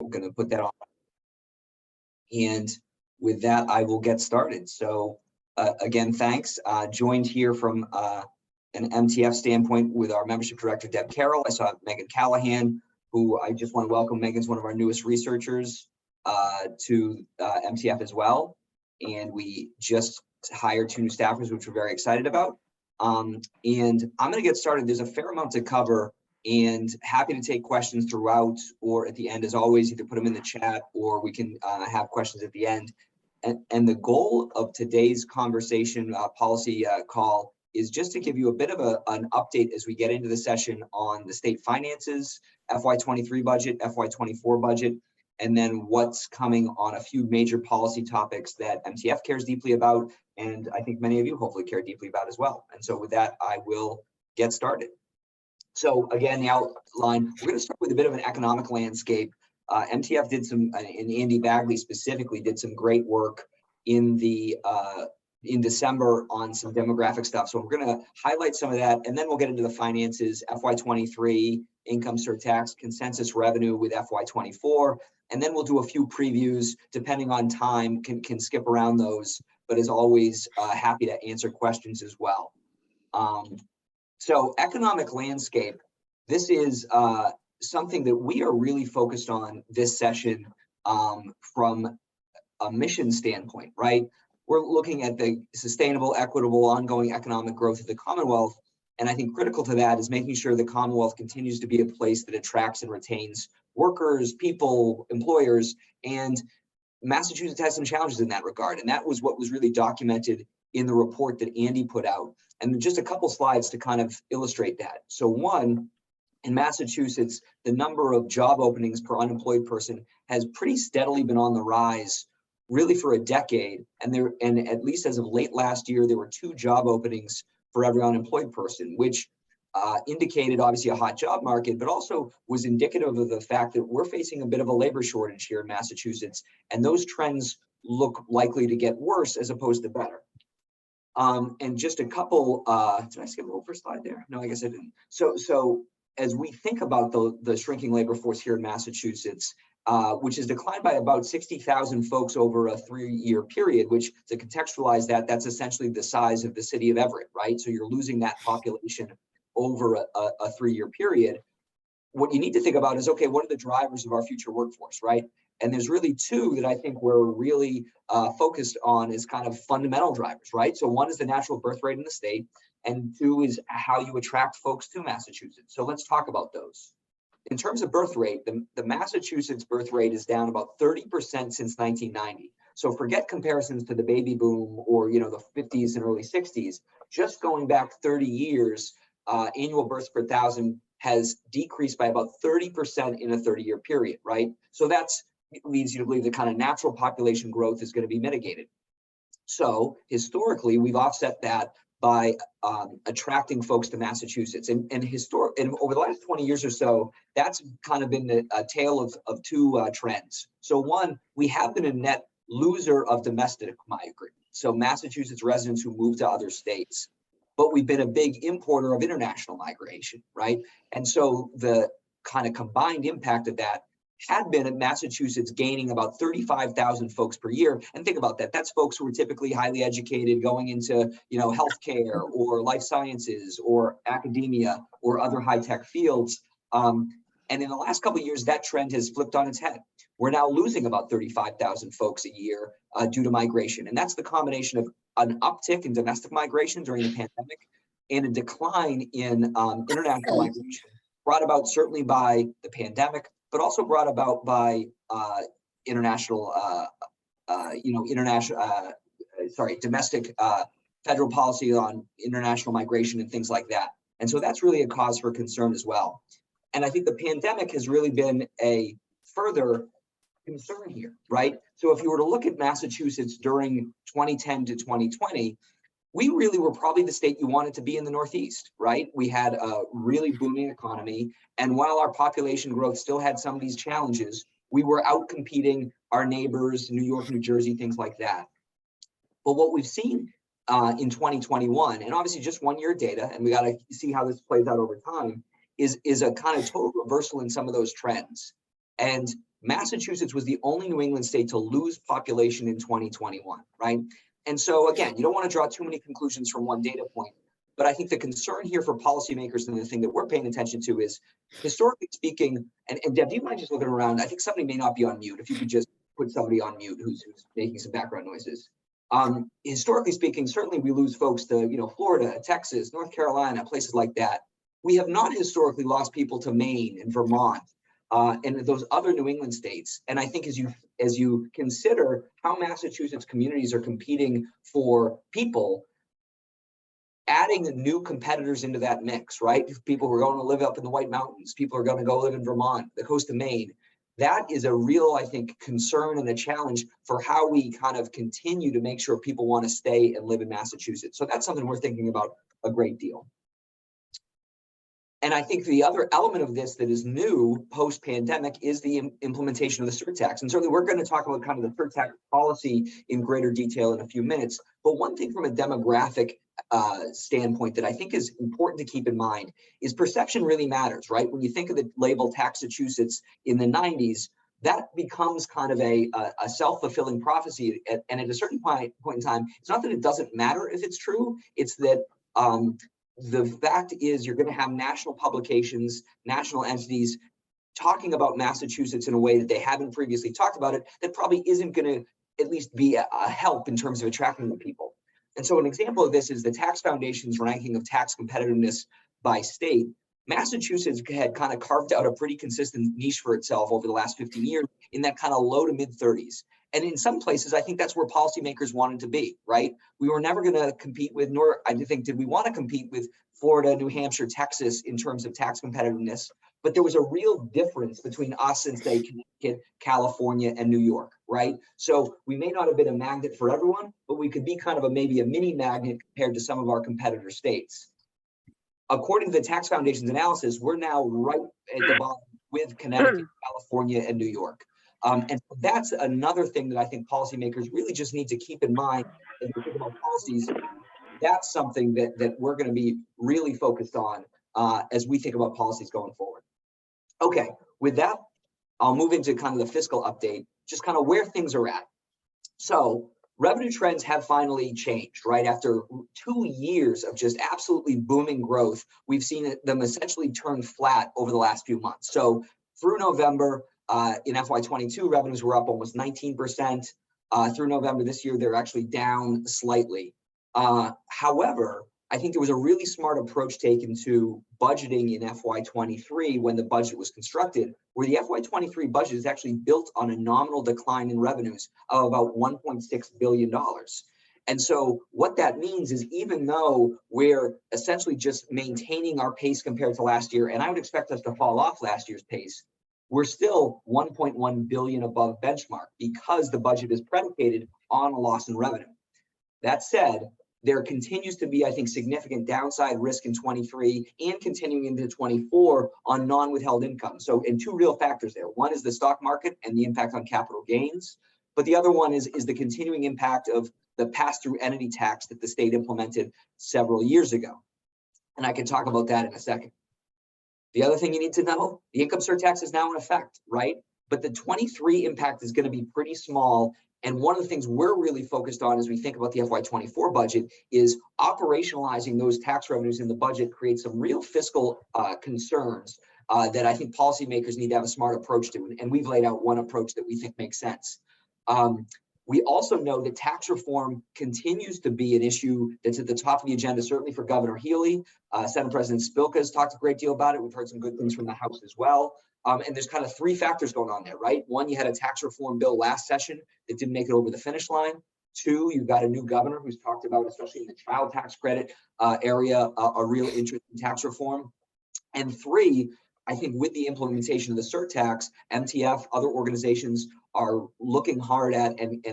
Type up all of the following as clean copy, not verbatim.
I'm going to put that on. And with that, I will get started. So again, thanks. Joined here from an MTF standpoint with our membership director, Deb Carroll. I saw Megan Callahan, who I just want to welcome. Megan's one of our newest researchers to MTF as well. And we just hired 2 new staffers, which we're very excited about. And I'm going to get started. There's a fair amount to cover, and happy to take questions throughout or at the end. As always, either put them in the chat or we can have questions at the end. And the goal of today's conversation policy call is just to give you a bit of an update as we get into the session on the state finances, FY23 budget, FY24 budget, and then what's coming on a few major policy topics that MTF cares deeply about, and I think many of you hopefully care deeply about as well. And so with that, I will get started. So again, the outline, we're going to start with a bit of an economic landscape. MTF did some, and Andy Bagley specifically did some great work in December on some demographic stuff. So we're going to highlight some of that, and then we'll get into the finances, FY23, income surtax, consensus revenue with FY24, and then we'll do a few previews depending on time, can skip around those, but as always, happy to answer questions as well. So economic landscape, this is something that we are really focused on this session from a mission standpoint, right? We're looking at the sustainable, equitable, ongoing economic growth of the Commonwealth. And I think critical to that is making sure the Commonwealth continues to be a place that attracts and retains workers, people, employers. And Massachusetts has some challenges in that regard. And that was what was really documented in the report that Andy put out. And just a couple slides to kind of illustrate that. So one, in Massachusetts, the number of job openings per unemployed person has pretty steadily been on the rise really for a decade. And at least as of late last year, there were 2 job openings for every unemployed person, which indicated obviously a hot job market, but also was indicative of the fact that we're facing a bit of a labor shortage here in Massachusetts. And those trends look likely to get worse as opposed to better. And just a couple, did I skip over a slide there? No, I guess I didn't. So as we think about the shrinking labor force here in Massachusetts, which has declined by about 60,000 folks over a 3-year period, which to contextualize that, that's essentially the size of the city of Everett, right? So you're losing that population over a 3-year period. What you need to think about is, okay, what are the drivers of our future workforce, right? And there's really 2 that I think we're really focused on as kind of fundamental drivers, right? So one is the natural birth rate in the state, and 2 is how you attract folks to Massachusetts. So let's talk about those. In terms of birth rate, the Massachusetts birth rate is down about 30% since 1990. So forget comparisons to the baby boom or the 50s and early 60s. Just going back 30 years, annual births per 1,000 has decreased by about 30% in a 30-year period, right? So that leads you to believe the kind of natural population growth is going to be mitigated. So historically, we've offset that by attracting folks to Massachusetts, and over the last 20 years or so, that's kind of been a tale of 2 trends. So one, we have been a net loser of domestic migrants, so Massachusetts residents who move to other states, but we've been a big importer of international migration, right? And so the kind of combined impact of that had been in Massachusetts gaining about 35,000 folks per year. And think about that. That's folks who are typically highly educated going into, healthcare or life sciences or academia or other high-tech fields. And in the last couple of years, that trend has flipped on its head. We're now losing about 35,000 folks a year due to migration. And that's the combination of an uptick in domestic migration during the pandemic and a decline in international migration, brought about certainly by the pandemic, but also brought about by domestic federal policy on international migration and things like that. And so that's really a cause for concern as well. And I think the pandemic has really been a further concern here, right? So if you were to look at Massachusetts during 2010 to 2020, we really were probably the state you wanted to be in the Northeast, right? We had a really booming economy. And while our population growth still had some of these challenges, we were out competing our neighbors, New York, New Jersey, things like that. But what we've seen in 2021, and obviously just 1 year data, and we got to see how this plays out over time, is a kind of total reversal in some of those trends. And Massachusetts was the only New England state to lose population in 2021, right? And so again, you don't want to draw too many conclusions from one data point, but I think the concern here for policymakers and the thing that we're paying attention to is, historically speaking, and Deb, do you mind just looking around? I think somebody may not be on mute. If you could just put somebody on mute who's making some background noises. Historically speaking, certainly we lose folks to, Florida, Texas, North Carolina, places like that. We have not historically lost people to Maine and Vermont and those other New England states. And I think as you consider how Massachusetts communities are competing for people, adding new competitors into that mix, right? People who are going to live up in the White Mountains, people who are going to go live in Vermont, the coast of Maine. That is a real, I think, concern and a challenge for how we kind of continue to make sure people want to stay and live in Massachusetts. So that's something we're thinking about a great deal. And I think the other element of this that is new post-pandemic is the implementation of the surtax. And certainly we're going to talk about kind of the surtax policy in greater detail in a few minutes. But one thing from a demographic standpoint that I think is important to keep in mind is perception really matters, right? When you think of the label Taxachusetts in the 90s, that becomes kind of a self-fulfilling prophecy. And at a certain point in time, it's not that it doesn't matter if it's true, it's that the fact is you're going to have national publications, national entities talking about Massachusetts in a way that they haven't previously talked about it, that probably isn't going to at least be a help in terms of attracting the people. And so an example of this is the Tax Foundation's ranking of tax competitiveness by state. Massachusetts had kind of carved out a pretty consistent niche for itself over the last 15 years in that kind of low to mid 30s. And in some places, I think that's where policymakers wanted to be, right? We were never going to compete with, nor I think did we want to compete with Florida, New Hampshire, Texas in terms of tax competitiveness. But there was a real difference between us and, say, Connecticut, California, and New York, right? So we may not have been a magnet for everyone, but we could be kind of maybe a mini magnet compared to some of our competitor states. According to the Tax Foundation's analysis, we're now right at the bottom with Connecticut, California, and New York. And that's another thing that I think policymakers really just need to keep in mind as we think about policies. That's something that we're going to be really focused on as we think about policies going forward. Okay, with that, I'll move into kind of the fiscal update, just kind of where things are at. So revenue trends have finally changed, right? After 2 years of just absolutely booming growth, we've seen them essentially turn flat over the last few months. So through November, in FY22, revenues were up almost 19%. Through November this year, they're actually down slightly. However, I think there was a really smart approach taken to budgeting in FY23 when the budget was constructed, where the FY23 budget is actually built on a nominal decline in revenues of about $1.6 billion. And so what that means is, even though we're essentially just maintaining our pace compared to last year, and I would expect us to fall off last year's pace, we're still 1.1 billion above benchmark because the budget is predicated on a loss in revenue. That said, there continues to be, I think, significant downside risk in 23 and continuing into 24 on non-withheld income. So, and two real factors there. One is the stock market and the impact on capital gains, but the other one is the continuing impact of the pass-through entity tax that the state implemented several years ago. And I can talk about that in a second. The other thing you need to know, the income surtax is now in effect, right? But the 23 impact is going to be pretty small. And one of the things we're really focused on as we think about the FY24 budget is operationalizing those tax revenues in the budget creates some real fiscal concerns that I think policymakers need to have a smart approach to. And we've laid out one approach that we think makes sense. We also know that tax reform continues to be an issue that's at the top of the agenda, certainly for Governor Healy. Senate President Spilka has talked a great deal about it. We've heard some good things from the House as well. And there's kind of three factors going on there, right? One, you had a tax reform bill last session that didn't make it over the finish line. Two, you've got a new governor who's talked about, especially in the child tax credit area, a real interest in tax reform. And three, I think with the implementation of the surtax, MTF, other organizations are looking hard at and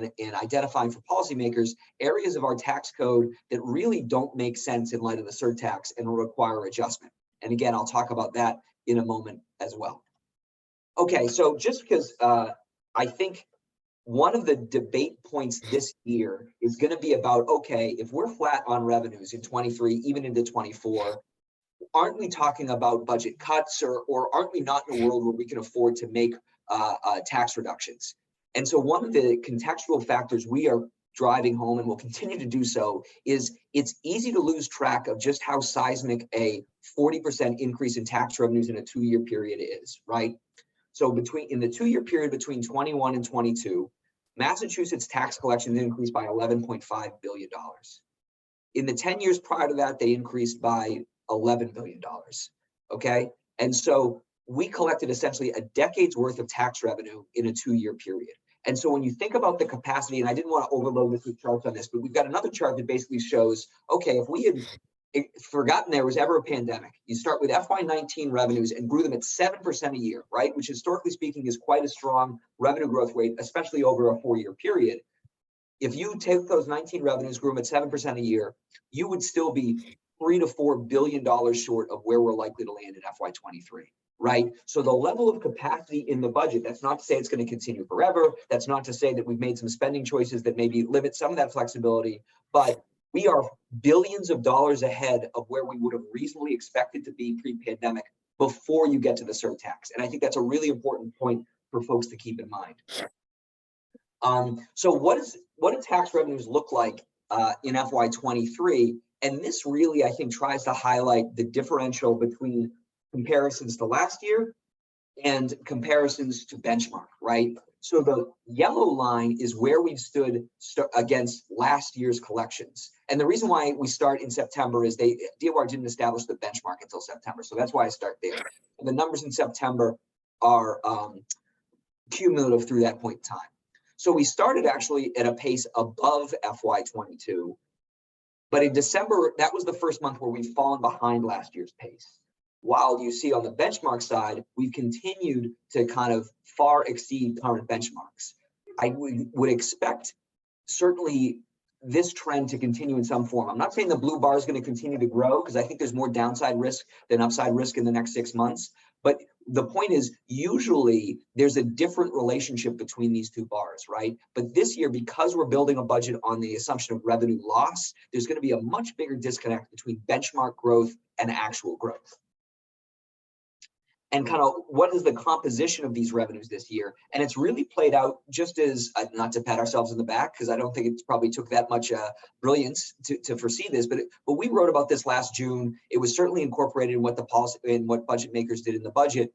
identifying for policymakers areas of our tax code that really don't make sense in light of the surtax and will require adjustment. And again, I'll talk about that in a moment as well. Okay, so just because I think one of the debate points this year is going to be about, okay, if we're flat on revenues in 23, even into 24, aren't we talking about budget cuts, or aren't we not in a world where we can afford to make tax reductions. And so one of the contextual factors we are driving home and will continue to do so is it's easy to lose track of just how seismic a 40% increase in tax revenues in a 2-year period is, right? So in the 2-year period between 21 and 22, Massachusetts tax collections increased by $11.5 billion. In the 10 years prior to that, they increased by $11 billion, okay? And so we collected essentially a decade's worth of tax revenue in a 2-year period. And so when you think about the capacity, and I didn't want to overload this with charts on this, but we've got another chart that basically shows, okay, if we had forgotten there was ever a pandemic, you start with FY19 revenues and grew them at 7% a year, right? Which historically speaking is quite a strong revenue growth rate, especially over a 4-year period. If you take those 19 revenues, grew them at 7% a year, you would still be $3 to $4 billion short of where we're likely to land in FY23. Right? So the level of capacity in the budget, that's not to say it's going to continue forever. That's not to say that we've made some spending choices that maybe limit some of that flexibility, but we are billions of dollars ahead of where we would have reasonably expected to be pre-pandemic before you get to the surtax. And I think that's a really important point for folks to keep in mind. So what do tax revenues look like in FY23? And this really, I think, tries to highlight the differential between comparisons to last year and comparisons to benchmark, right? So the yellow line is where we've stood against last year's collections. And the reason why we start in September is DOR didn't establish the benchmark until September. So that's why I start there. And the numbers in September are cumulative through that point in time. So we started actually at a pace above FY22, but in December, that was the first month where we've fallen behind last year's pace. While you see on the benchmark side, we've continued to kind of far exceed current benchmarks. I would expect certainly this trend to continue in some form. I'm not saying the blue bar is going to continue to grow because I think there's more downside risk than upside risk in the next 6 months. But the point is, usually there's a different relationship between these two bars, right? But this year, because we're building a budget on the assumption of revenue loss, there's going to be a much bigger disconnect between benchmark growth and actual growth. And kind of what is the composition of these revenues this year? And it's really played out just as, not to pat ourselves in the back, because I don't think it probably took that much brilliance to foresee this, but we wrote about this last June. It was certainly incorporated in what the policy and what budget makers did in the budget.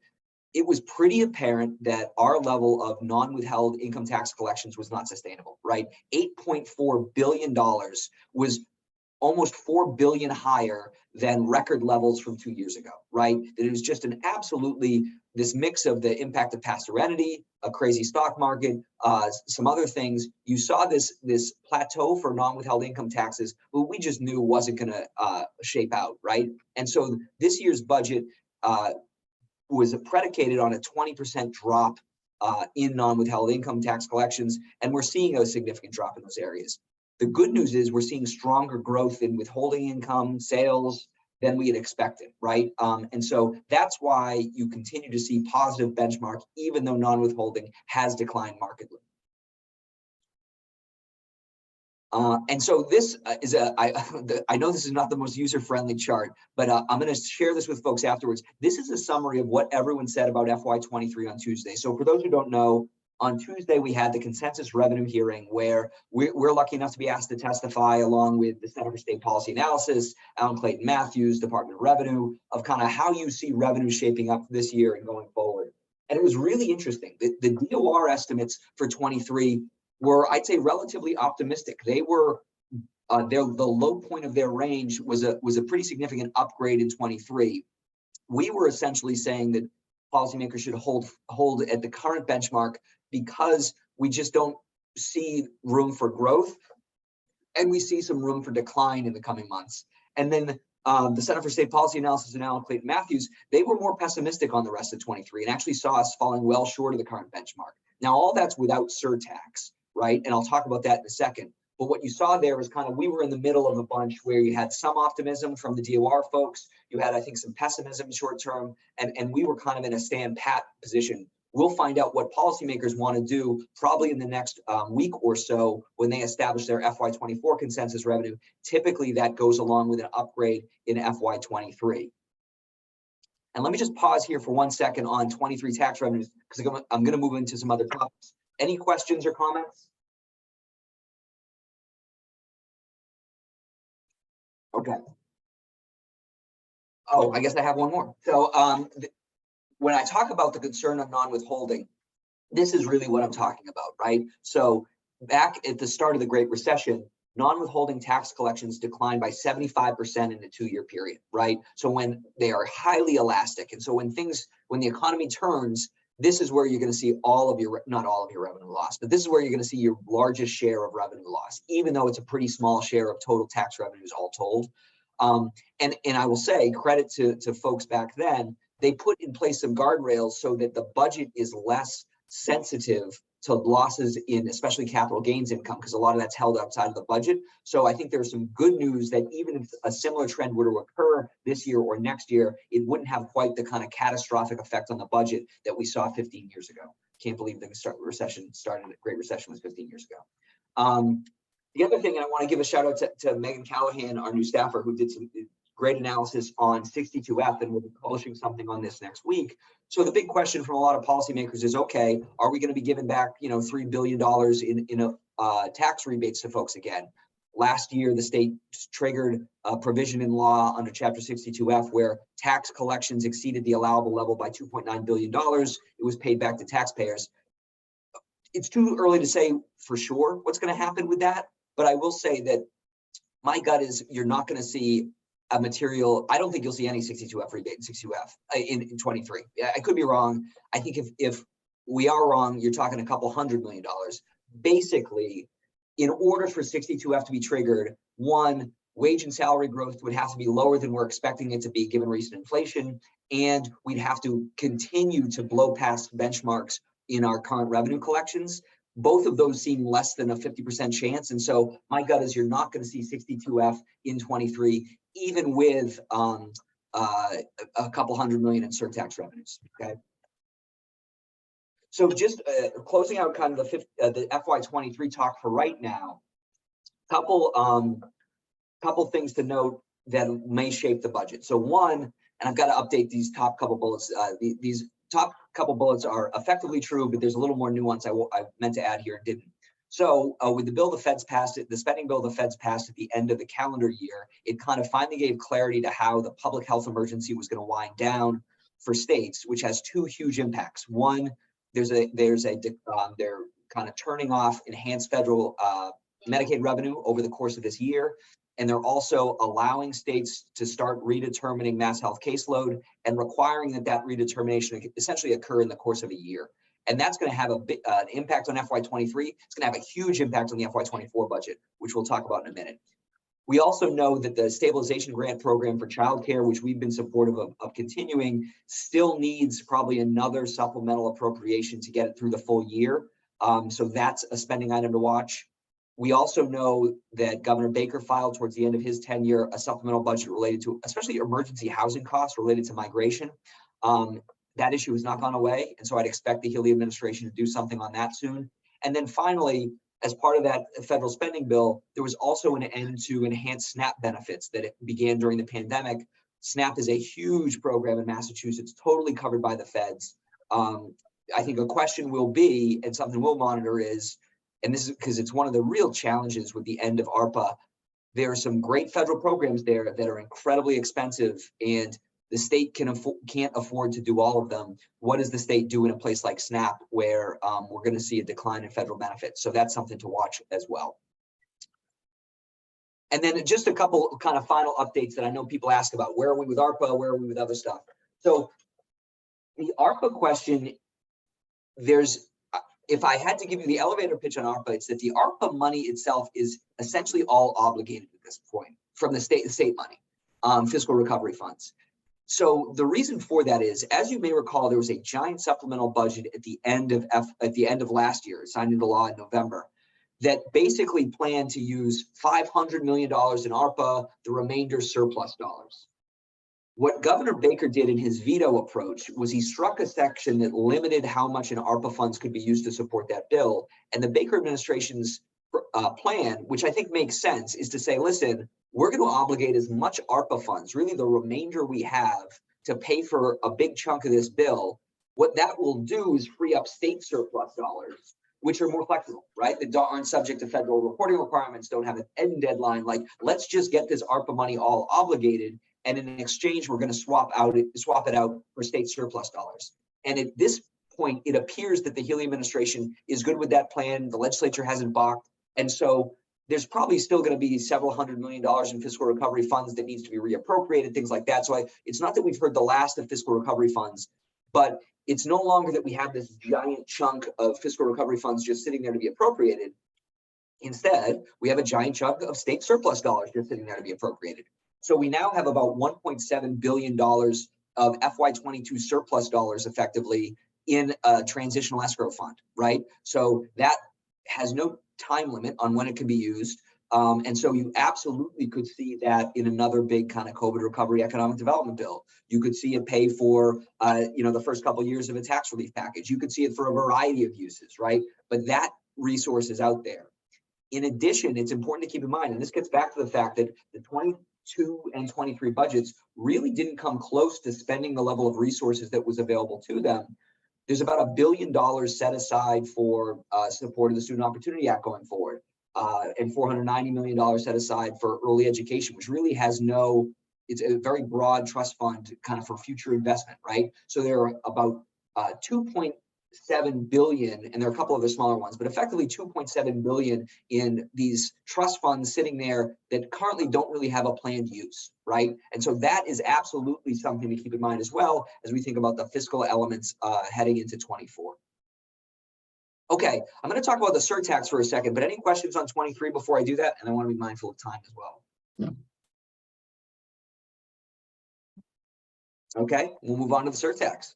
It was pretty apparent that our level of non-withheld income tax collections was not sustainable, right? $8.4 billion was almost $4 billion higher than record levels from 2 years ago, right? That it was just an absolutely, this mix of the impact of past serenity, a crazy stock market, some other things. You saw this plateau for non-withheld income taxes, but we just knew wasn't going to shape out, right? And so this year's budget was predicated on a 20% drop in non-withheld income tax collections, and we're seeing a significant drop in those areas. The good news is we're seeing stronger growth in withholding income, sales than we had expected, right? And so that's why you continue to see positive benchmark, even though non-withholding has declined markedly. And so this is I know this is not the most user-friendly chart, but I'm going to share this with folks afterwards. This is a summary of what everyone said about FY23 on Tuesday. So for those who don't know, on Tuesday, we had the consensus revenue hearing where we're lucky enough to be asked to testify along with the Center for State Policy Analysis, Alan Clayton Matthews, Department of Revenue, of kind of how you see revenue shaping up this year and going forward. And it was really interesting. The DOR estimates for 23 were, I'd say, relatively optimistic. They were, the low point of their range was a pretty significant upgrade in 23. We were essentially saying that policymakers should hold at the current benchmark because we just don't see room for growth and we see some room for decline in the coming months. And then the Center for State Policy Analysis and Alan Clayton Matthews, they were more pessimistic on the rest of 23 and actually saw us falling well short of the current benchmark. Now, all that's without surtax, right? And I'll talk about that in a second. But what you saw there was kind of, we were in the middle of a bunch where you had some optimism from the DOR folks. You had, I think, some pessimism short term, and we were kind of in a stand pat position. We'll find out what policymakers want to do probably in the next week or so when they establish their FY24 consensus revenue. Typically, that goes along with an upgrade in FY23. And let me just pause here for 1 second on 23 tax revenues, because I'm going to move into some other topics. Any questions or comments? Okay. Oh, I guess I have one more. So when I talk about the concern of non-withholding, this is really what I'm talking about, right? So back at the start of the Great Recession, non-withholding tax collections declined by 75% in a 2-year period, right? So when they are highly elastic, and so when the economy turns, this is where you're going to see all of your, not all of your revenue loss, but this is where you're going to see your largest share of revenue loss, even though it's a pretty small share of total tax revenues all told. And I will say credit to folks back then, they put in place some guardrails so that the budget is less sensitive to losses in especially capital gains income, because a lot of that's held outside of the budget. So I think there's some good news that even if a similar trend were to occur this year or next year, it wouldn't have quite the kind of catastrophic effect on the budget that we saw 15 years ago. Can't believe the Great Recession was 15 years ago. The other thing, and I want to give a shout out to Megan Callahan, our new staffer, who did some great analysis on 62F, and we'll be publishing something on this next week. So the big question from a lot of policymakers is, okay, are we going to be giving back, $3 billion in tax rebates to folks again? Last year, the state triggered a provision in law under Chapter 62F where tax collections exceeded the allowable level by $2.9 billion. It was paid back to taxpayers. It's too early to say for sure what's going to happen with that, but I will say that my gut is you're not going to see a material. I don't think you'll see any 62F rebate in 62F in 23. I could be wrong. I think if we are wrong, you're talking a couple $100 million. Basically, in order for 62F to be triggered, one, wage and salary growth would have to be lower than we're expecting it to be given recent inflation, and we'd have to continue to blow past benchmarks in our current revenue collections. Both of those seem less than a 50% chance. And so my gut is you're not going to see 62F in 23, even with a couple $100 million in surtax revenues, okay? So just closing out kind of the FY23 talk for right now, couple things to note that may shape the budget. So one, and I've got to update these top couple bullets, these top couple bullets are effectively true, but there's a little more nuance I meant to add here and didn't. So with the bill the Feds passed, the spending bill the Feds passed at the end of the calendar year, it kind of finally gave clarity to how the public health emergency was going to wind down for states, which has two huge impacts. One, they're kind of turning off enhanced federal Medicaid revenue over the course of this year. And they're also allowing states to start redetermining mass health caseload and requiring that redetermination essentially occur in the course of a year. And that's going to have an impact on FY23. It's going to have a huge impact on the FY24 budget, which we'll talk about in a minute. We also know that the stabilization grant program for childcare, which we've been supportive of continuing, still needs probably another supplemental appropriation to get it through the full year. So that's a spending item to watch. We also know that Governor Baker filed towards the end of his tenure a supplemental budget related to especially emergency housing costs related to migration. That issue has not gone away. And so I'd expect the Healy administration to do something on that soon. And then finally, as part of that federal spending bill, there was also an end to enhanced SNAP benefits that it began during the pandemic. SNAP is a huge program in Massachusetts, totally covered by the feds. I think a question will be, and something we'll monitor is, and this is because it's one of the real challenges with the end of ARPA, there are some great federal programs there that are incredibly expensive, and the state can't afford to do all of them. What does the state do in a place like SNAP where we're going to see a decline in federal benefits? So that's something to watch as well. And then just a couple kind of final updates that I know people ask about. Where are we with ARPA? Where are we with other stuff? So the ARPA question, if I had to give you the elevator pitch on ARPA, it's that the ARPA money itself is essentially all obligated at this point from the state money, fiscal recovery funds. So the reason for that is, as you may recall, there was a giant supplemental budget at the end of last year, signed into law in November, that basically planned to use $500 million in ARPA, the remainder surplus dollars. What Governor Baker did in his veto approach was he struck a section that limited how much in ARPA funds could be used to support that bill. And the Baker administration's plan, which I think makes sense, is to say, listen, we're going to obligate as much ARPA funds, really the remainder we have, to pay for a big chunk of this bill, what that will do is free up state surplus dollars, which are more flexible, right? That aren't subject to federal reporting requirements, don't have an end deadline. Like, let's just get this ARPA money all obligated, and in exchange, we're going to swap it out for state surplus dollars. And at this point, it appears that the Healy administration is good with that plan. The legislature hasn't balked, and so there's probably still going to be several $100 million in fiscal recovery funds that needs to be reappropriated, things like that. So it's not that we've heard the last of fiscal recovery funds, but it's no longer that we have this giant chunk of fiscal recovery funds just sitting there to be appropriated. Instead, we have a giant chunk of state surplus dollars just sitting there to be appropriated. So we now have about $1.7 billion of FY22 surplus dollars effectively in a transitional escrow fund, right? So that has no time limit on when it can be used. And so you absolutely could see that in another big kind of COVID recovery economic development bill. You could see it pay for, the first couple of years of a tax relief package. You could see it for a variety of uses, right? But that resource is out there. In addition, it's important to keep in mind, and this gets back to the fact that the 22 and 23 budgets really didn't come close to spending the level of resources that was available to them. There's about $1 billion set aside for support of the Student Opportunity Act going forward. And $490 million set aside for early education, which really has it's a very broad trust fund kind of for future investment, right? So there are about 2.7 billion, and there are a couple other smaller ones, but effectively 2.7 billion in these trust funds sitting there that currently don't really have a planned use, right? And so that is absolutely something to keep in mind as well as we think about the fiscal elements heading into 24. Okay, I'm going to talk about the surtax for a second, but any questions on 23 before I do that? And I want to be mindful of time as well. Yeah. Okay, we'll move on to the surtax.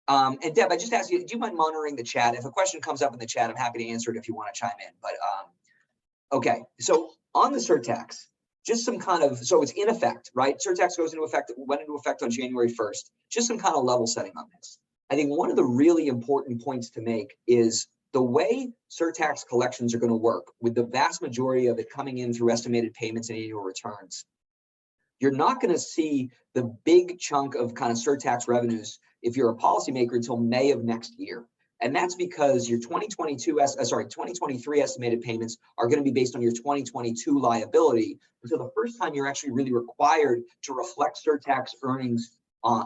And Deb, I just asked you, do you mind monitoring the chat? If a question comes up in the chat, I'm happy to answer it if you want to chime in. But okay, so on the surtax, just some kind of, so it's in effect, right? Surtax went into effect on January 1st. Just some kind of level setting on this. I think one of the really important points to make is the way surtax collections are going to work, with the vast majority of it coming in through estimated payments and annual returns. You're not going to see the big chunk of kind of surtax revenues if you're a policymaker until May of next year. And that's because your 2023 estimated payments are going to be based on your 2022 liability. And so the first time you're actually really required to reflect surtax earnings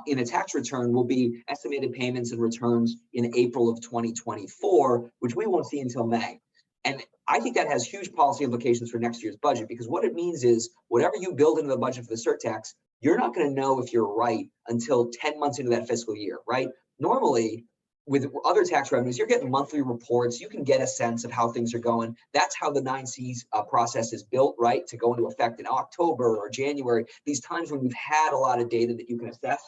in a tax return will be estimated payments and returns in April of 2024, which we won't see until May. And I think that has huge policy implications for next year's budget, because what it means is whatever you build into the budget for the surtax, you're not going to know if you're right until 10 months into that fiscal year, right? Normally, with other tax revenues, you're getting monthly reports. You can get a sense of how things are going. That's how the 9Cs process is built, right? To go into effect in October or January, these times when you've had a lot of data that you can assess.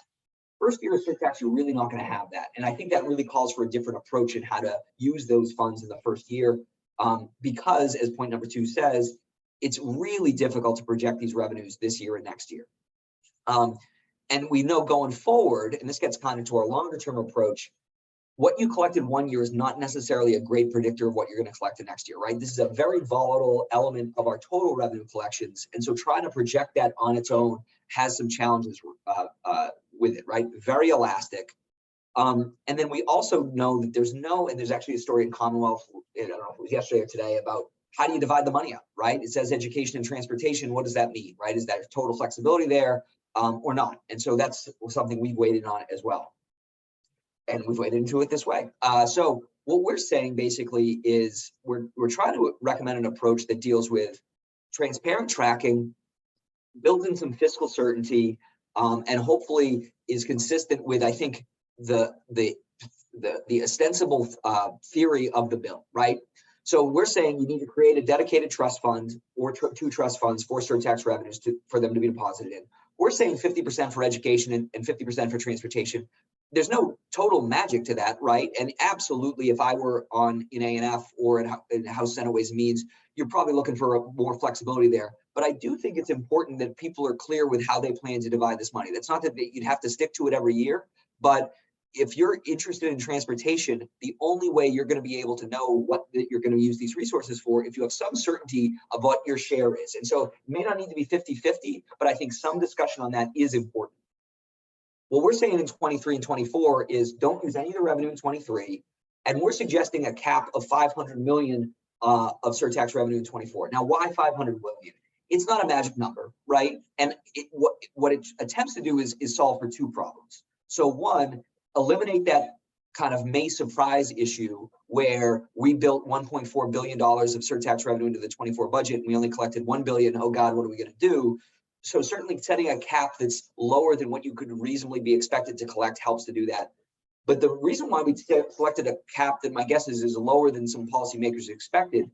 First year of surtax, you're really not going to have that. And I think that really calls for a different approach in how to use those funds in the first year. Because, as point number 2 says, it's really difficult to project these revenues this year and next year. And we know going forward, and this gets kind of to our longer term approach, what you collected one year is not necessarily a great predictor of what you're going to collect the next year, right? This is a very volatile element of our total revenue collections. And so trying to project that on its own has some challenges with it, right? Very elastic. And then we also know that there's actually a story in Commonwealth, I don't know if it was yesterday or today, about how do you divide the money up, right? It says education and transportation. What does that mean, right? Is that total flexibility there or not? And so that's something we've waited on as well. And we've waited into it this way. So what we're saying basically is we're trying to recommend an approach that deals with transparent tracking, builds in some fiscal certainty, and hopefully is consistent with, I think, the ostensible theory of the bill, right? So we're saying you need to create a dedicated trust fund or 2 trust funds for surtax revenues for them to be deposited in. We're saying 50% for education and 50% for transportation. There's no total magic to that, right? And absolutely, if I were in A&F or in House Senate Ways and Means, you're probably looking for more flexibility there. But I do think it's important that people are clear with how they plan to divide this money. That's not that you'd have to stick to it every year, but if you're interested in transportation, the only way you're going to be able to know what you're going to use these resources for, if you have some certainty of what your share is. And so it may not need to be 50-50, but I think some discussion on that is important. What we're saying in 23 and 24 is don't use any of the revenue in 23, and we're suggesting a cap of 500 million of surtax revenue in 24. Now, why 500 million? It's not a magic number, right? And what it attempts to do is solve for two problems. So one, eliminate that kind of May surprise issue where we built $1.4 billion of surtax revenue into the 24 budget and we only collected 1 billion. Oh God, what are we going to do? So certainly setting a cap that's lower than what you could reasonably be expected to collect helps to do that. But the reason why we selected a cap that my guess is lower than some policymakers expected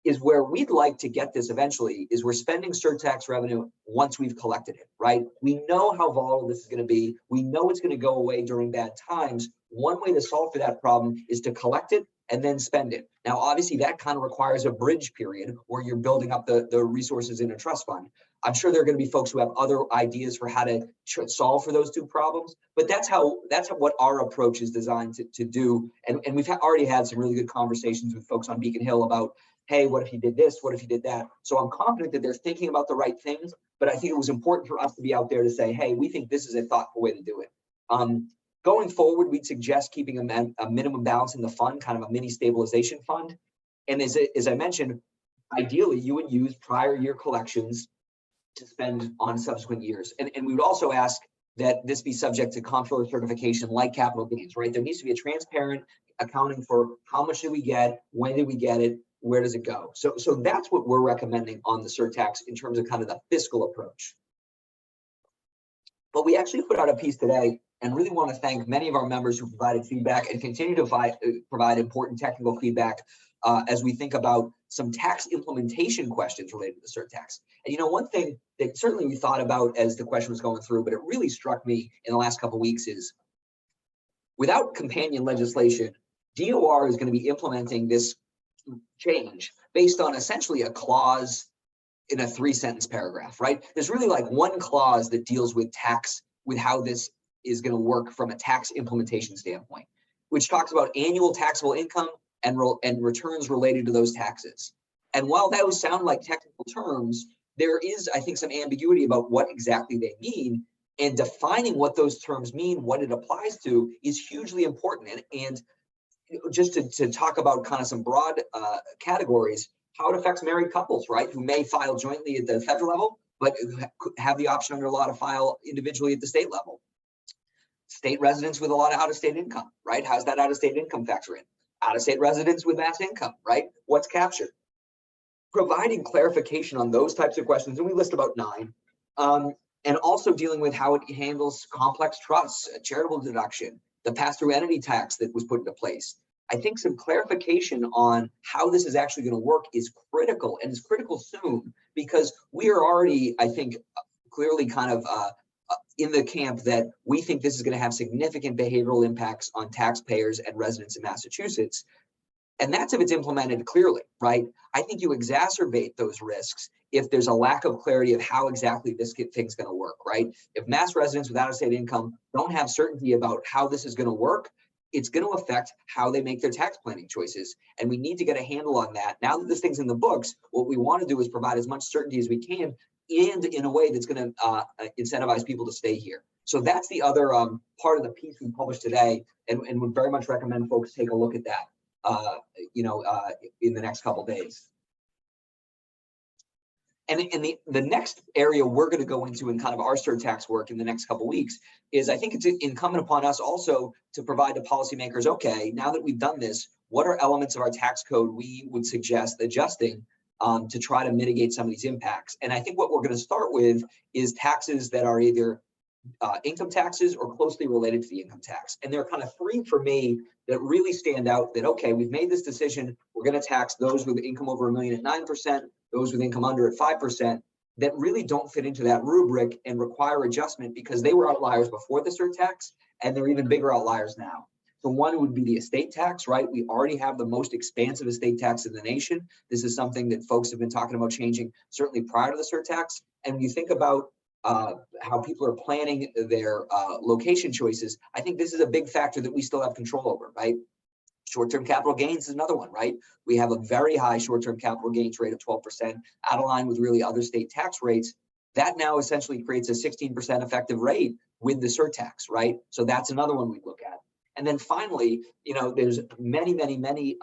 is where we'd like to get this eventually is we're spending surtax revenue once we've collected it, right? We know how volatile this is going to be. We know it's going to go away during bad times. One way to solve for that problem is to collect it and then spend it. Now, obviously, that kind of requires a bridge period where you're building up the resources in a trust fund. I'm sure there are going to be folks who have other ideas for how to solve for those two problems, but that's what our approach is designed to do. And we've already had some really good conversations with folks on Beacon Hill about, hey, what if you did this? What if you did that? So I'm confident that they're thinking about the right things, but I think it was important for us to be out there to say, hey, we think this is a thoughtful way to do it. Going forward, we'd suggest keeping a minimum balance in the fund, kind of a mini stabilization fund. And as I mentioned, ideally, you would use prior year collections to spend on subsequent years. And we would also ask that this be subject to comptroller certification like capital gains, right? There needs to be a transparent accounting for how much did we get, when did we get it, where does it go? So that's what we're recommending on the surtax in terms of kind of the fiscal approach. But we actually put out a piece today and really want to thank many of our members who provided feedback and continue to provide important technical feedback as we think about some tax implementation questions related to the surtax. And one thing that certainly we thought about as the question was going through, but it really struck me in the last couple of weeks is without companion legislation, DOR is going to be implementing this change based on essentially a clause in a 3-sentence paragraph, right? There's really like one clause that deals with tax, with how this is going to work from a tax implementation standpoint, which talks about annual taxable income and returns related to those taxes. And while those sound like technical terms, there is, I think, some ambiguity about what exactly they mean, and defining what those terms mean, what it applies to, is hugely important. And just to talk about kind of some broad categories, how it affects married couples, right, who may file jointly at the federal level, but have the option under law to file individually at the state level. State residents with a lot of out-of-state income, right? How's that out-of-state income factor in? Out-of-state residents with mass income, right? What's captured? Providing clarification on those types of questions, and we list about 9, and also dealing with how it handles complex trusts, charitable deduction, the pass-through entity tax that was put into place. I think some clarification on how this is actually going to work is critical, and is critical soon, because we are already, I think, clearly kind of in the camp that we think this is going to have significant behavioral impacts on taxpayers and residents in Massachusetts. And that's if it's implemented clearly, right? I think you exacerbate those risks if there's a lack of clarity of how exactly this thing's going to work, right? If Mass residents with out-of-state income don't have certainty about how this is going to work, it's going to affect how they make their tax planning choices. And we need to get a handle on that. Now that this thing's in the books, what we want to do is provide as much certainty as we can, and in a way that's going to incentivize people to stay here. So that's the other part of the piece we published today, and would very much recommend folks take a look at that. In the next couple of days. And the next area we're going to go into in kind of our surtax work in the next couple of weeks is, I think it's incumbent upon us also to provide the policymakers, okay, now that we've done this, what are elements of our tax code we would suggest adjusting to try to mitigate some of these impacts? And I think what we're going to start with is taxes that are either income taxes or closely related to the income tax. And there are kind of 3 for me that really stand out that, okay, we've made this decision. We're going to tax those with income over $1 million at 9%, those with income under at 5%, that really don't fit into that rubric and require adjustment because they were outliers before the surtax, and they're even bigger outliers now. So one would be the estate tax, right? We already have the most expansive estate tax in the nation. This is something that folks have been talking about changing certainly prior to the surtax. And when you think about how people are planning their location choices, I think this is a big factor that we still have control over, right? Short-term capital gains is another one, right? We have a very high short-term capital gains rate of 12%, out of line with really other state tax rates. that now essentially creates a 16% effective rate with the surtax, right? So that's another one we look at. And then finally, there's many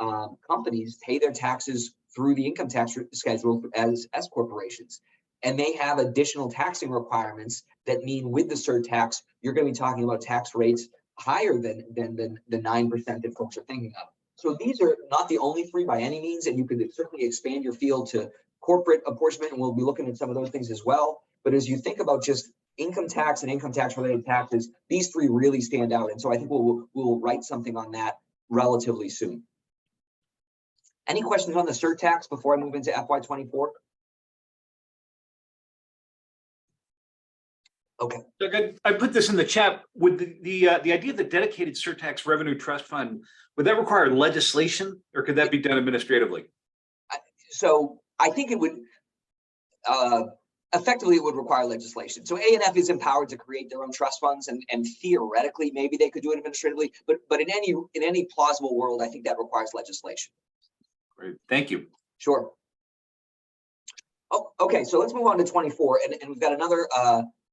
companies pay their taxes through the income tax schedule as S corporations. And they have additional taxing requirements that mean with the surtax, you're going to be talking about tax rates higher than the 9% that folks are thinking of. So these are not the only three by any means, and you could certainly expand your field to corporate apportionment, and we'll be looking at some of those things as well. But as you think about just income tax and income tax related taxes, these three really stand out. And so I think we'll write something on that relatively soon. Any questions on the surtax before I move into FY24? Okay. Doug, I put this in the chat. Would the idea of the dedicated surtax revenue trust fund, would that require legislation, or could that be done administratively? So I think it would effectively it would require legislation. So A&F is empowered to create their own trust funds, and theoretically maybe they could do it administratively, but in any plausible world, I think that requires legislation. Great, thank you. Sure. Oh, okay, so let's move on to 24, and we've got another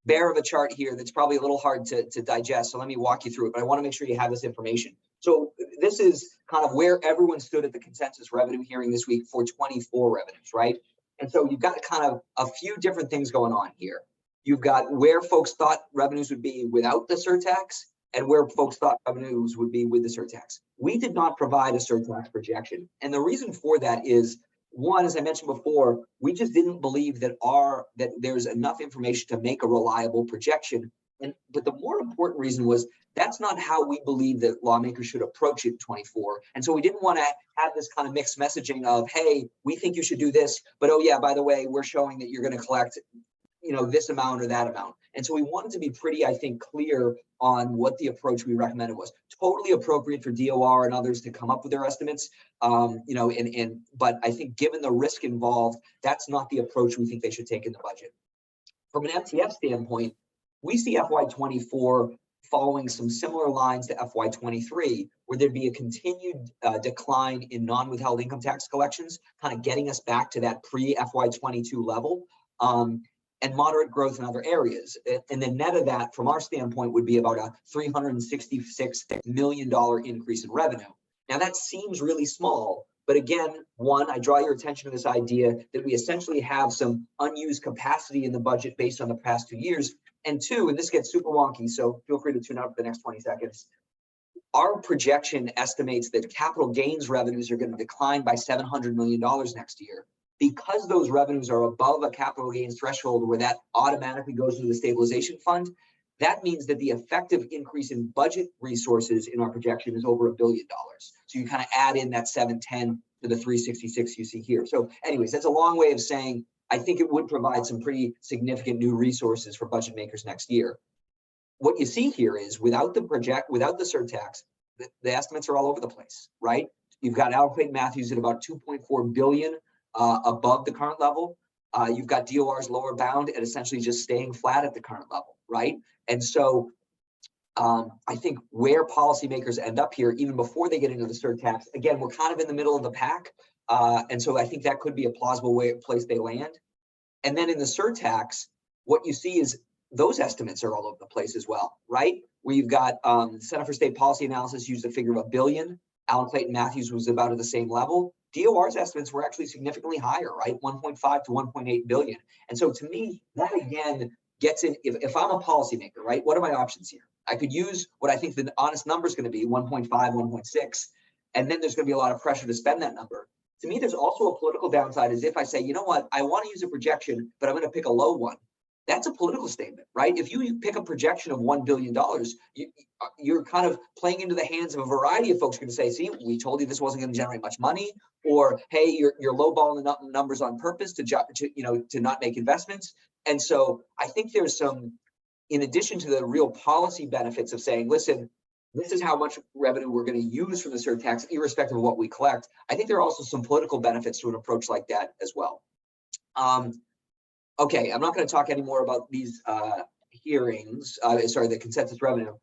bear of a chart here that's probably a little hard to digest. So let me walk you through it, but I want to make sure you have this information. So this is kind of where everyone stood at the consensus revenue hearing this week for 24 revenues, right? And so you've got kind of a few different things going on here. You've got where folks thought revenues would be without the surtax and where folks thought revenues would be with the surtax. We did not provide a surtax projection. And the reason for that is, one, as I mentioned before, we just didn't believe that there's enough information to make a reliable projection. But the more important reason was that's not how we believe that lawmakers should approach it in 24. And so we didn't want to have this kind of mixed messaging of, hey, we think you should do this, but oh yeah, by the way, we're showing that you're going to collect, this amount or that amount. And so we wanted to be pretty, I think, clear on what the approach we recommended was. Totally appropriate for DOR and others to come up with their estimates, but I think given the risk involved, that's not the approach we think they should take in the budget. From an MTF standpoint, we see FY24 following some similar lines to FY23, where there'd be a continued decline in non-withheld income tax collections, kind of getting us back to that pre-FY22 level, and moderate growth in other areas. And the net of that, from our standpoint, would be about a $366 million increase in revenue. Now, that seems really small, but again, one, I draw your attention to this idea that we essentially have some unused capacity in the budget based on the past 2 years. And two, and this gets super wonky, so feel free to tune out for the next 20 seconds. Our projection estimates that capital gains revenues are going to decline by $700 million next year. Because those revenues are above a capital gains threshold where that automatically goes to the stabilization fund, that means that the effective increase in budget resources in our projection is over $1 billion. So you kind of add in that 710 to the 366 you see here. So anyways, that's a long way of saying, I think it would provide some pretty significant new resources for budget makers next year. What you see here is without the surtax, the estimates are all over the place, right? You've got Allen Clayton Matthews at about 2.4 billion above the current level. You've got DOR's lower bound at essentially just staying flat at the current level, right? And so I think where policymakers end up here, even before they get into the surtax, again, we're kind of in the middle of the pack. And so I think that could be a plausible place they land. And then in the surtax, what you see is those estimates are all over the place as well, right? We've got Center for State Policy Analysis used a figure of $1 billion. Allen Clayton Matthews was about at the same level. DOR's estimates were actually significantly higher, right? 1.5 to 1.8 billion. And so to me, that again gets in, if I'm a policymaker, right? What are my options here? I could use what I think the honest number is going to be 1.5, 1.6, and then there's going to be a lot of pressure to spend that number. To me, there's also a political downside is if I say, you know what, I want to use a projection, but I'm going to pick a low one. That's a political statement, right? If you pick a projection of $1 billion, you're kind of playing into the hands of a variety of folks who are going to say, see, we told you this wasn't going to generate much money, or hey, you're lowballing the numbers on purpose to not make investments. And so I think there's some, in addition to the real policy benefits of saying, listen, this is how much revenue we're going to use from the surtax, irrespective of what we collect. I think there are also some political benefits to an approach like that as well. Okay, I'm not going to talk anymore about these hearings, the consensus revenue.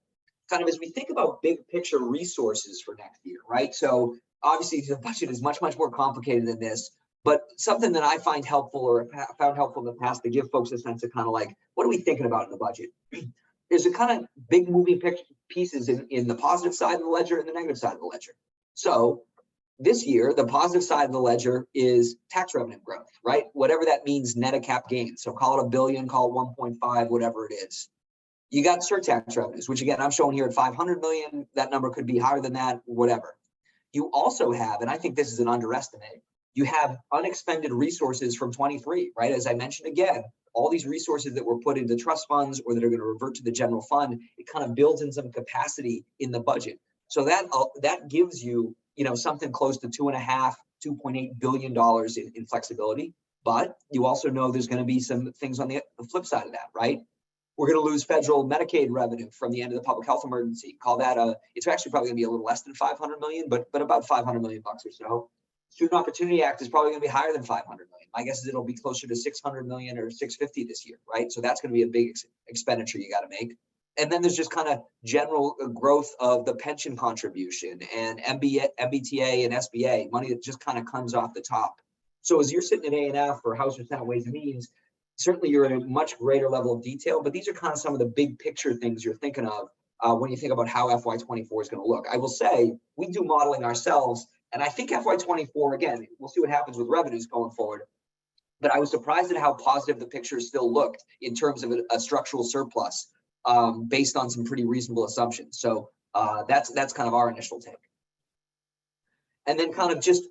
Kind of as we think about big picture resources for next year, right? So obviously the budget is much, much more complicated than this, But something that I find helpful or found helpful in the past to give folks a sense of kind of like, what are we thinking about in the budget? There's a kind of big moving pieces in the positive side of the ledger and the negative side of the ledger. So this year, the positive side of the ledger is tax revenue growth, right? Whatever that means, net of cap gains. So call it $1 billion, call it 1.5, whatever it is. You got surtax revenues, which again, I'm showing here at 500 million. That number could be higher than that, whatever. You also have, and I think this is an underestimate, you have unexpended resources from 23, right? As I mentioned again, all these resources that were put into trust funds or that are going to revert to the general fund, it kind of builds in some capacity in the budget. So that gives you, something close to $2.8 billion in flexibility. But you also know there's going to be some things on the flip side of that, right? We're going to lose federal Medicaid revenue from the end of the public health emergency. Call that it's actually probably going to be a little less than 500 million, but about 500 million bucks or so. Student Opportunity Act is probably going to be higher than 500 million. My guess is it'll be closer to 600 million or 650 this year, right? So that's going to be a big expenditure you got to make. And then there's just kind of general growth of the pension contribution and MBTA and SBA, money that just kind of comes off the top. So as you're sitting in A&F or House or Senate Ways and Means, certainly you're in a much greater level of detail, but these are kind of some of the big picture things you're thinking of when you think about how FY24 is going to look. I will say we do modeling ourselves, and I think FY24, again, we'll see what happens with revenues going forward, but I was surprised at how positive the picture still looked in terms of a structural surplus based on some pretty reasonable assumptions. So that's kind of our initial take. And then kind of just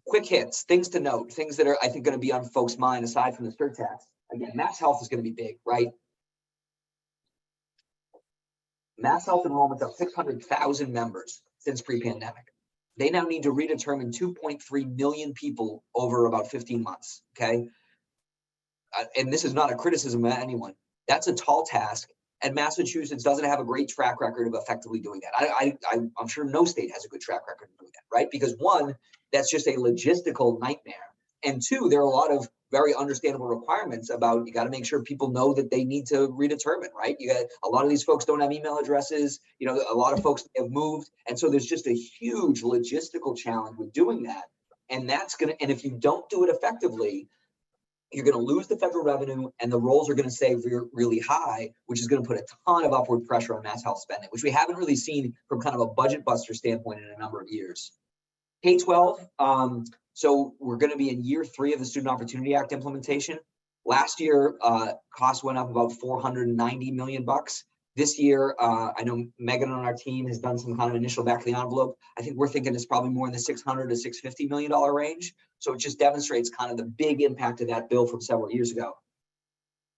quick hits, things to note, things that are, I think, going to be on folks' mind aside from the surtax. Again, Mass Health is going to be big, right? Mass Health enrollment's up 600,000 members since pre-pandemic. They now need to redetermine 2.3 million people over about 15 months, okay? And this is not a criticism of anyone. That's a tall task, and Massachusetts doesn't have a great track record of effectively doing that. I'm sure no state has a good track record of doing that, right? Because one, that's just a logistical nightmare. And two, there are a lot of very understandable requirements about, you got to make sure people know that they need to redetermine, right? You got a lot of these folks don't have email addresses, a lot of folks have moved. And so there's just a huge logistical challenge with doing that. And and if you don't do it effectively, you're going to lose the federal revenue and the rolls are going to stay really high, which is going to put a ton of upward pressure on Mass Health spending, which we haven't really seen from kind of a budget buster standpoint in a number of years. K-12, so we're going to be in year 3 of the Student Opportunity Act implementation. Last year, costs went up about 490 million bucks. This year, I know Megan on our team has done some kind of initial back of the envelope. I think we're thinking it's probably more in the 600 to 650 million dollar range. So it just demonstrates kind of the big impact of that bill from several years ago.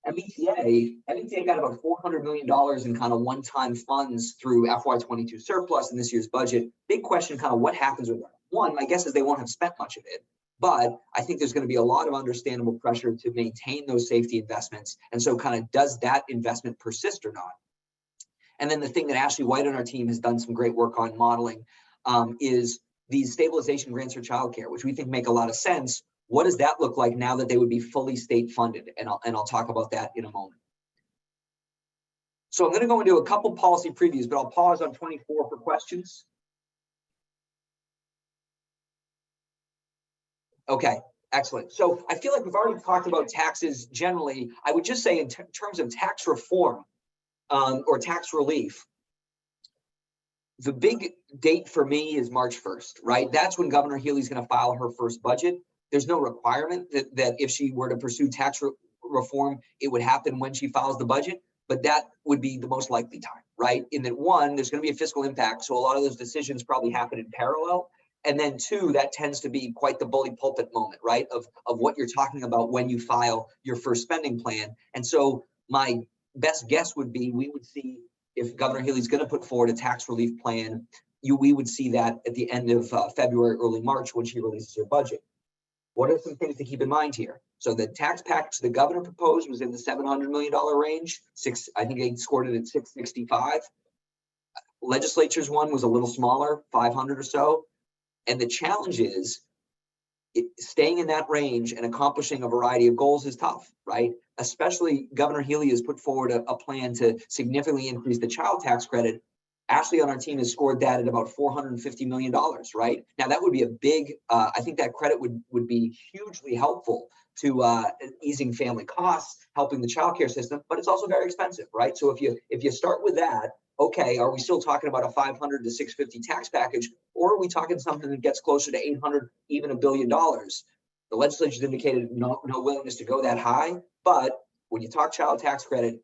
MBTA got about $400 million in kind of one-time funds through FY22 surplus in this year's budget. Big question, kind of what happens with that? One, my guess is they won't have spent much of it, but I think there's going to be a lot of understandable pressure to maintain those safety investments. And so kind of does that investment persist or not? And then the thing that Ashley White on our team has done some great work on modeling is these stabilization grants for childcare, which we think make a lot of sense. What does that look like now that they would be fully state funded? And I'll talk about that in a moment. So I'm going to go into a couple policy previews, but I'll pause on 24 for questions. Okay, excellent. So I feel like we've already talked about taxes generally. I would just say in terms of tax reform or tax relief, the big date for me is March 1st, right? That's when Governor Healey's going to file her first budget. There's no requirement that if she were to pursue tax reform, it would happen when she files the budget, but that would be the most likely time, right? In that one, there's going to be a fiscal impact. So a lot of those decisions probably happen in parallel. And then two, that tends to be quite the bully pulpit moment, right? Of what you're talking about when you file your first spending plan. And so my best guess would be we would see if Governor Healey's going to put forward a tax relief plan, we would see that at the end of February, early March when she releases her budget. What are some things to keep in mind here? So the tax package the governor proposed was in the $700 million range. I think they scored it at 665. Legislature's one was a little smaller, 500 or so. And the challenge is staying in that range and accomplishing a variety of goals is tough, right? Especially Governor Healey has put forward a plan to significantly increase the child tax credit. Ashley on our team has scored that at about $450 million, right? Now that would be a big, I think that credit would be hugely helpful to easing family costs, helping the childcare system, but it's also very expensive, right? So if you start with that, okay, are we still talking about a 500 to 650 tax package, or are we talking something that gets closer to 800, even $1 billion? The legislature's indicated no willingness to go that high, but when you talk child tax credit,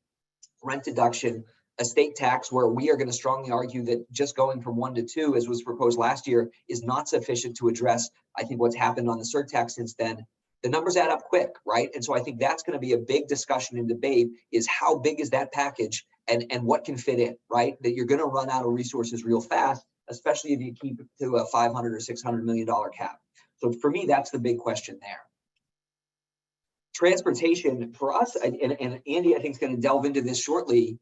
rent deduction, estate tax, where we are going to strongly argue that just going from 1 to 2, as was proposed last year, is not sufficient to address, I think, what's happened on the surtax since then. The numbers add up quick, right? And so I think that's going to be a big discussion and debate, is how big is that package and what can fit in, right? That you're going to run out of resources real fast, especially if you keep it to a $500 or $600 million cap. So for me, that's the big question there. Transportation for us, and Andy, I think, is going to delve into this shortly.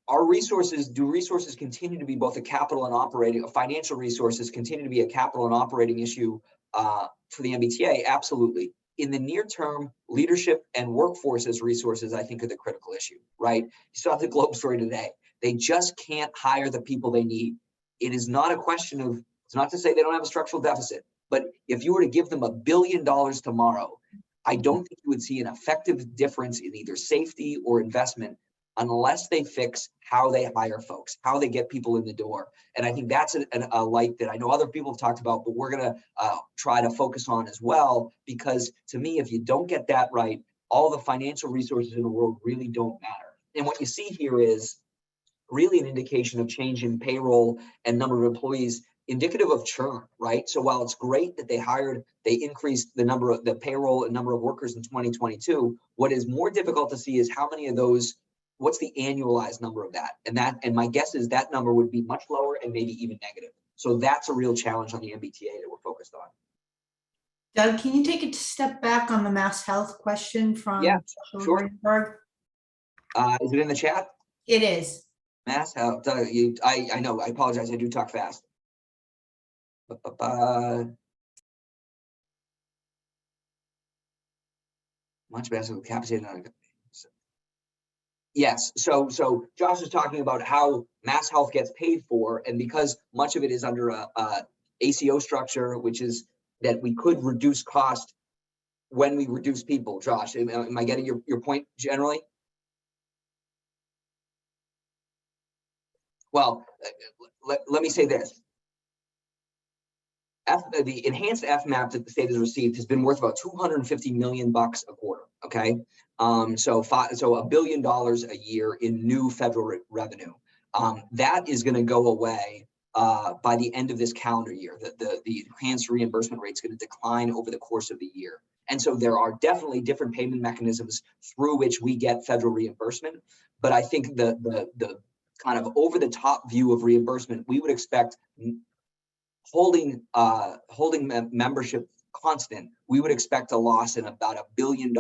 Our resources, do resources continue to be both a capital and operating, financial resources continue to be a capital and operating issue for the MBTA? Absolutely. In the near term, leadership and workforce as resources, I think, are the critical issue, right? You saw the Globe story today. They just can't hire the people they need. It is not a question of, it's not to say they don't have a structural deficit, but if you were to give them $1 billion tomorrow, I don't think you would see an effective difference in either safety or investment unless they fix how they hire folks, how they get people in the door. And I think that's a light that I know other people have talked about, but we're going to try to focus on as well, because to me, if you don't get that right, all the financial resources in the world really don't matter. And what you see here is really an indication of change in payroll and number of employees, indicative of churn, right? So while it's great that they increased the number of the payroll and number of workers in 2022, what is more difficult to see is how many of those, what's the annualized number of that? And my guess is that number would be much lower and maybe even negative. So that's a real challenge on the MBTA that we're focused on. Doug, can you take a step back on the Mass Health question from Sure. Is it in the chat? It is. Mass Health, I know, I apologize, I do talk fast. Much better capacity. Yes, so Josh is talking about how Mass Health gets paid for, and because much of it is under a ACO structure, which is that we could reduce cost when we reduce people. Josh, am I getting your point generally? Well, let me say this. The enhanced FMAP that the state has received has been worth about $250 million a quarter. Okay, so $1 billion a year in new federal revenue. That is going to go away by the end of this calendar year. The enhanced reimbursement rate is going to decline over the course of the year, and so there are definitely different payment mechanisms through which we get federal reimbursement. But I think the kind of over the top view of reimbursement, we would expect holding membership constant, we would expect a loss in about $1 billion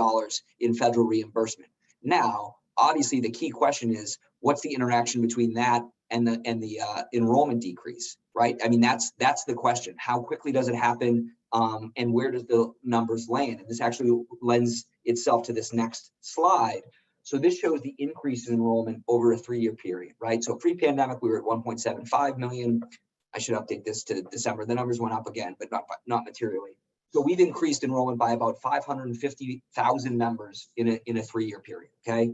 in federal reimbursement. Now, obviously, the key question is, what's the interaction between that and the enrollment decrease, right? I mean, that's the question. How quickly does it happen, and where does the numbers land? And this actually lends itself to this next slide. So this shows the increase in enrollment over a 3-year period, right? So pre-pandemic, we were at 1.75 million. I should update this to December. The numbers went up again, but not materially. So we've increased enrollment by about 550,000 members in a 3-year period. Okay,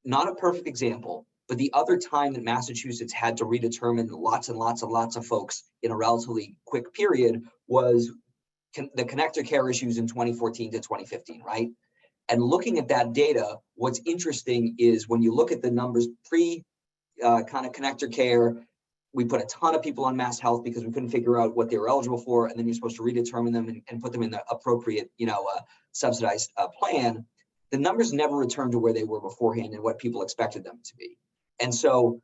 not a perfect example, but the other time that Massachusetts had to redetermine lots of folks in a relatively quick period was the connector care issues in 2014 to 2015, right? And looking at that data, what's interesting is when you look at the numbers pre kind of connector care, we put a ton of people on Mass Health because we couldn't figure out what they were eligible for, and then you're supposed to redetermine them and put them in the appropriate, subsidized plan. The numbers never returned to where they were beforehand and what people expected them to be. And so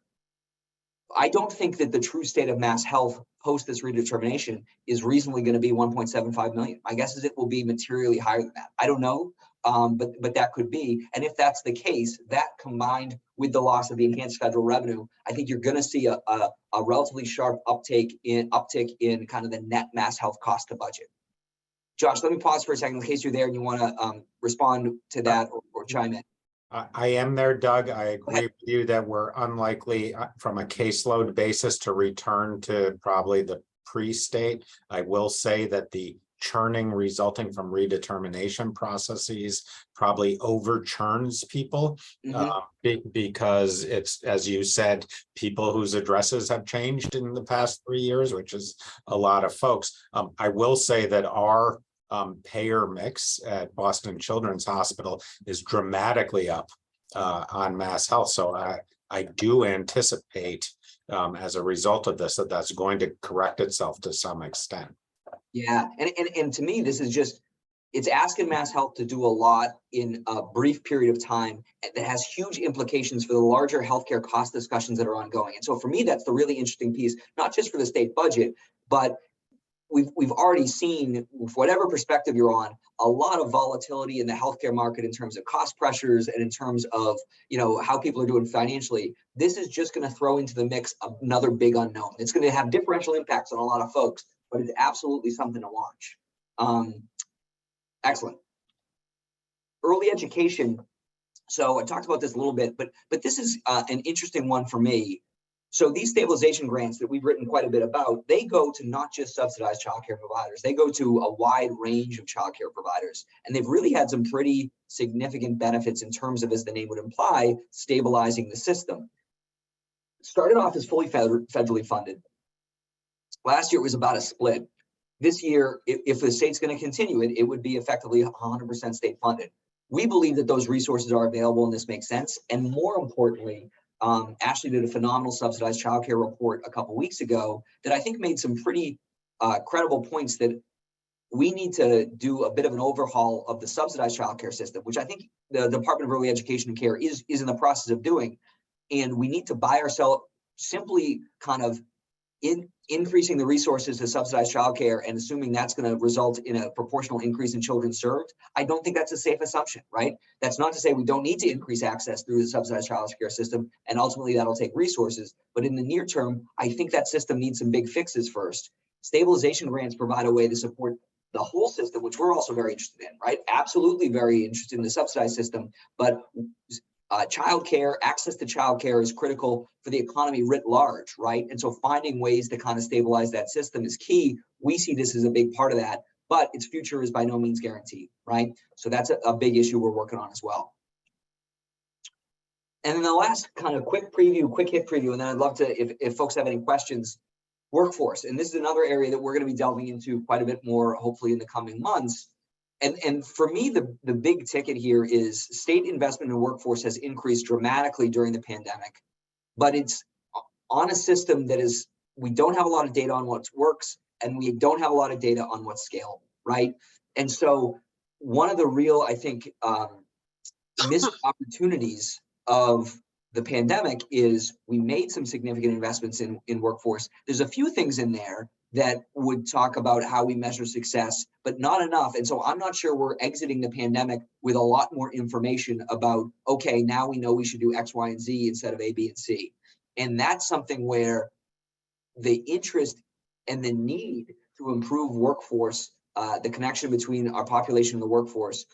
I don't think that the true state of Mass Health post this redetermination is reasonably going to be 1.75 million. My guess is it will be materially higher than that. I don't know, but that could be. And if that's the case, that combined with the loss of the enhanced federal revenue, I think you're going to see a relatively sharp uptick in kind of the net Mass Health cost to budget. Josh, let me pause for a second in case you're there and you want to respond to that or chime in. I am there, Doug. I agree with you that we're unlikely from a caseload basis to return to probably the pre-state. I will say that the churning resulting from redetermination processes probably over churns people because it's, as you said, people whose addresses have changed in the past 3 years, which is a lot of folks. I will say that our payer mix at Boston Children's Hospital is dramatically up on Mass Health. So I do anticipate as a result of this, that's going to correct itself to some extent. Yeah, and to me, this is just, it's asking Mass Health to do a lot in a brief period of time that has huge implications for the larger healthcare cost discussions that are ongoing. And so for me, that's the really interesting piece, not just for the state budget, but we've already seen, whatever perspective you're on, a lot of volatility in the healthcare market in terms of cost pressures and in terms of, you know, how people are doing financially. This is just going to throw into the mix another big unknown. It's going to have differential impacts on a lot of folks, but it's absolutely something to watch. Excellent. Early education. So I talked about this a little bit, but this is an interesting one for me. So these stabilization grants that we've written quite a bit about, they go to not just subsidized childcare providers, they go to a wide range of childcare providers. And they've really had some pretty significant benefits in terms of, as the name would imply, stabilizing the system. Started off as fully federally funded. Last year it was about a split. This year, if the state's going to continue it, it would be effectively 100% state funded. We believe that those resources are available and this makes sense. And more importantly, Ashley did a phenomenal subsidized childcare report a couple weeks ago that I think made some pretty credible points that we need to do a bit of an overhaul of the subsidized childcare system, which I think the Department of Early Education and Care is in the process of doing. And we need to buy ourselves simply kind of increasing the resources to subsidized childcare and assuming that's going to result in a proportional increase in children served. I don't think that's a safe assumption, right? That's not to say we don't need to increase access through the subsidized childcare system, and ultimately that'll take resources. But in the near term, I think that system needs some big fixes first. Stabilization grants provide a way to support the whole system, which we're also very interested in, right? Absolutely very interested in the subsidized system, but childcare, access to childcare is critical for the economy writ large, right? And so finding ways to kind of stabilize that system is key. We see this as a big part of that, but its future is by no means guaranteed, right? So that's a big issue we're working on as well. And then the last kind of quick hit preview, and then I'd love to, if folks have any questions, workforce. And this is another area that we're going to be delving into quite a bit more, hopefully in the coming months. And for me, the big ticket here is state investment in workforce has increased dramatically during the pandemic, but it's on a system that is, we don't have a lot of data on what works, and we don't have a lot of data on what's scalable, right? And so one of the real, I think, missed opportunities of the pandemic is we made some significant investments in workforce. There's a few things in there that would talk about how we measure success, but not enough. And so I'm not sure we're exiting the pandemic with a lot more information about, okay, now we know we should do X, Y, and Z instead of A, B, and C. And that's something where the interest and the need to improve workforce, the connection between our population and the workforce,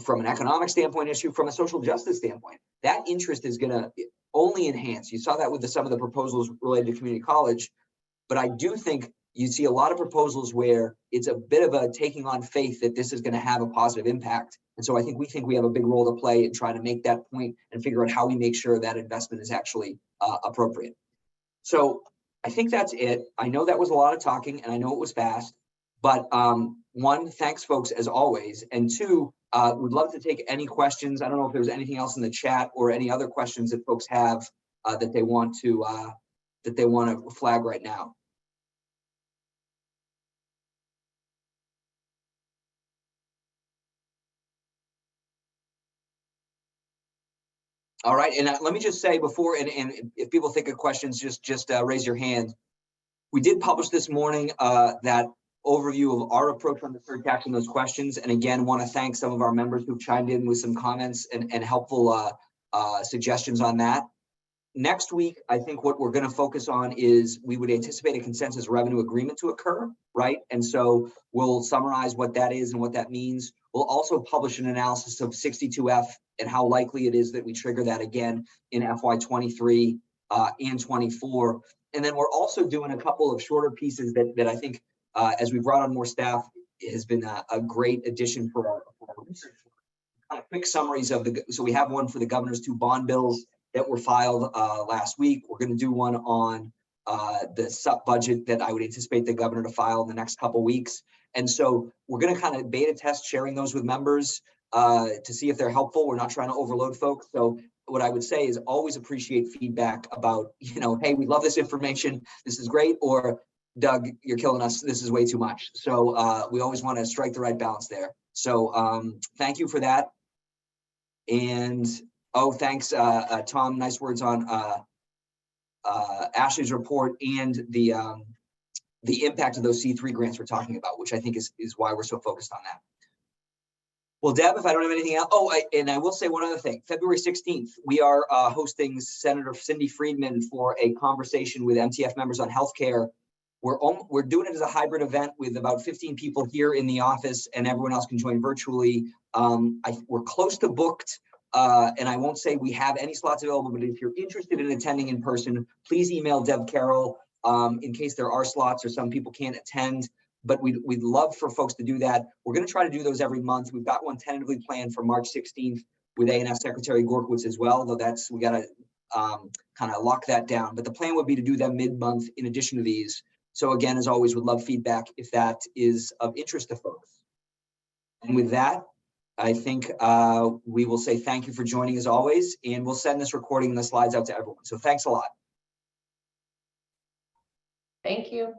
from an economic standpoint issue, from a social justice standpoint, that interest is going to only enhance. You saw that with some of the proposals related to community college, but I do think you see a lot of proposals where it's a bit of a taking on faith that this is going to have a positive impact. And so I think we have a big role to play in trying to make that point and figure out how we make sure that investment is actually appropriate. So I think that's it. I know that was a lot of talking and I know it was fast, but one, thanks folks as always. And two, would love to take any questions. I don't know if there's anything else in the chat or any other questions that folks have that they want to flag right now. All right, and let me just say before, and if people think of questions, just raise your hand. We did publish this morning that overview of our approach on the surtax and those questions. And again, want to thank some of our members who've chimed in with some comments and helpful suggestions on that. Next week, I think what we're going to focus on is we would anticipate a consensus revenue agreement to occur, right? And so we'll summarize what that is and what that means. We'll also publish an analysis of 62F and how likely it is that we trigger that again in FY23 and 24. And then we're also doing a couple of shorter pieces that I think, as we brought on more staff, has been a great addition for our research. Quick summaries of so we have one for the governor's 2 bond bills that were filed last week. We're going to do one on the sub budget that I would anticipate the governor to file in the next couple weeks. And so we're going to kind of beta test sharing those with members to see if they're helpful. We're not trying to overload folks. So what I would say is always appreciate feedback about, hey, we love this information. This is great. Or Doug, you're killing us. This is way too much. So we always want to strike the right balance there. So thank you for that. And thanks, Tom. Nice words on Ashley's report and the impact of those C3 grants we're talking about, which I think is why we're so focused on that. Well, Deb, if I don't have anything else, and I will say one other thing. February 16th, we are hosting Senator Cindy Friedman for a conversation with MTF members on healthcare. We're doing it as a hybrid event with about 15 people here in the office, and everyone else can join virtually. We're close to booked, and I won't say we have any slots available, but if you're interested in attending in person, please email Deb Carroll in case there are slots or some people can't attend. But we'd love for folks to do that. We're going to try to do those every month. We've got one tentatively planned for March 16th with A&F Secretary Gorkowitz as well, though we got to kind of lock that down. But the plan would be to do them mid-month in addition to these. So again, as always, would love feedback if that is of interest to folks. And with that, I think we will say thank you for joining as always, and we'll send this recording and the slides out to everyone. So thanks a lot. Thank you.